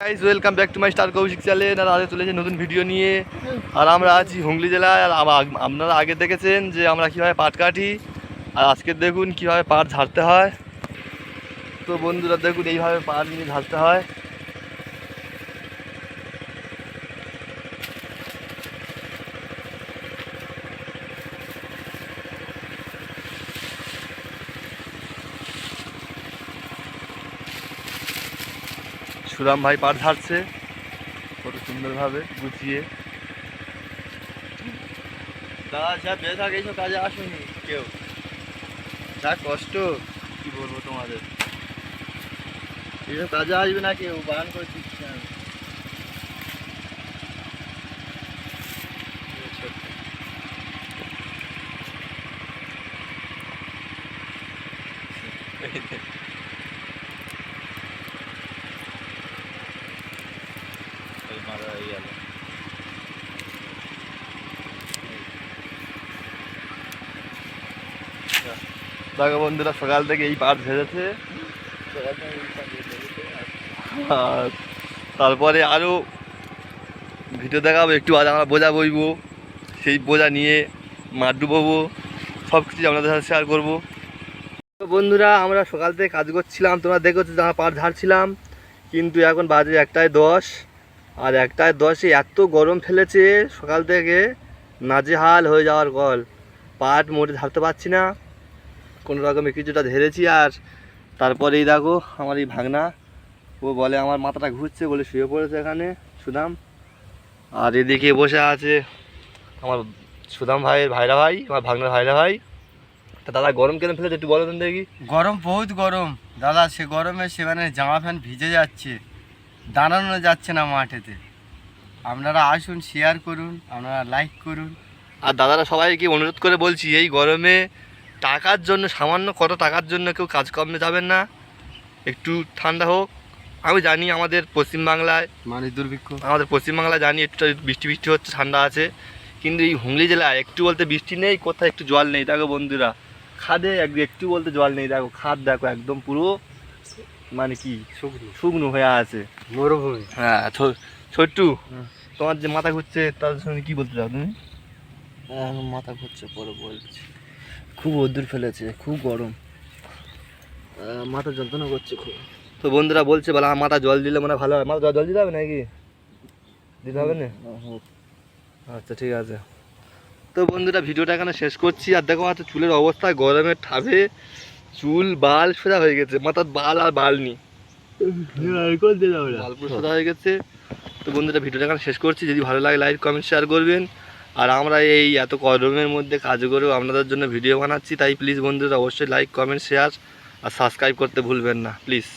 Guys welcome back to my star Koushik channel. আর আজকে চলেছে নতুন ভিডিও নিয়ে। আর আমরা আছি হুগলি জেলায়। আর আপনারা আগে দেখেছেন যে আমরা কীভাবে পাট কাটি, আর আজকে দেখুন কীভাবে পাট ঝাড়তে হয়। তো বন্ধুরা দেখুন এইভাবে পাট নিয়ে ঝাড়তে হয়। সুরাম ভাই পাট ঝাড়ছে কত সুন্দরভাবে গুছিয়ে। দাদা যা বেঁধে থাকে এইসব কাজে আসুনি কেউ, যা কষ্ট কি বলবো তোমাদের, এইসব কাজে আসবে না কেউ, বারণ করে দিচ্ছি আমি। দেখো বন্ধুরা সকাল থেকে এই পাট ভেজেছে, আর তারপরে আরও ভিডিও দেখাবো একটু। আজ আমরা বোঝা বইবো, সেই বোঝা নিয়ে মাঠ ডুবোবো, সব কিছু আপনাদের সাথে শেয়ার করবো। তো বন্ধুরা আমরা সকাল থেকে কাজ করছিলাম, তোমরা দেখেছো যে আমরা পাট ঝাড়ছিলাম, কিন্তু এখন বাজে 1:10। আর 1:10-এ এত গরম ফেলেছে সকাল থেকে, নাজেহাল হয়ে যাওয়ার কল। পাট মোটে ঝাড়তে পারছি না, কোনো রকমে কিছুটা ধরেছি। আর তারপরে এই দেখো আমার এই ভাগনা, ও বলে আমার মাথাটা ঘুরছে বলে শুয়ে পড়েছে এখানে সুদাম। আর এদিকে বসে আছে আমার সুদাম ভাইয়ের ভাইরা ভাই, আমার ভাগনার ভাইরা ভাই। তা দাদা গরম কেন ফেলেছে একটু বলো তো দেখি। গরম বহুত গরম দাদা, সে গরমে সে মানে জামা প্যান্ট ভিজে যাচ্ছে, দাঁড়ানো যাচ্ছে না মাঠেতে। আপনারা আসুন, শেয়ার করুন, আপনারা লাইক করুন। আর দাদারা সবাইকে অনুরোধ করে বলছি, এই গরমে টাকার জন্য, সামান্য কত টাকার জন্য কেউ কাজকর্মে যাবেন না, একটু ঠান্ডা হোক। আমি জানি আমাদের পশ্চিমবাংলায় মানে দুর্ভিক্ষ, আমাদের পশ্চিমবাংলায় জানি একটু বৃষ্টি বৃষ্টি হচ্ছে, ঠান্ডা আছে, কিন্তু এই হুগলি জেলায় একটু বলতে বৃষ্টি নেই, কোথায় একটু জল নেই। দেখো বন্ধুরা খাদে একটু বলতে জল নেই, দেখো খাদ দেখো একদম পুরো মানে কি শুকনো হয়ে আছে, মরুভূমি। হ্যাঁ ছোট্টু, তোমার যে মাথা ঘুরছে তার সঙ্গে কি বলতে চাও তুমি? মাথা ঘুরছে, পরে বলছি। খুব রোদ্দুর ফেলেছে, খুব গরম, মাথা যন্ত্রণা করছে খুব। তো বন্ধুরা বলছে বলে আমার মাথা জল দিলে মানে ভালো হয়। মাথা জল দিতে হবে নাকি, দিতে হবে না? আচ্ছা ঠিক আছে। তো বন্ধুরা ভিডিওটা এখানে শেষ করছি। আর দেখো আমার চুলের অবস্থা, গরমের ঠাবে চুল বাল সোজা হয়ে গেছে, মাথার বাল আর বাল নি, বাল পুরো সোজা হয়ে গেছে। তো বন্ধুরা ভিডিওটা এখানে শেষ করছি। যদি ভালো লাগে লাইক কমেন্ট শেয়ার করবেন। আর আমরা এই এত গরমের মধ্যে কাজ করেও আপনাদের জন্য ভিডিও বানাচ্ছি, তাই প্লিজ বন্ধুরা অবশ্যই লাইক কমেন্ট শেয়ার আর সাবস্ক্রাইব করতে ভুলবেন না প্লিজ।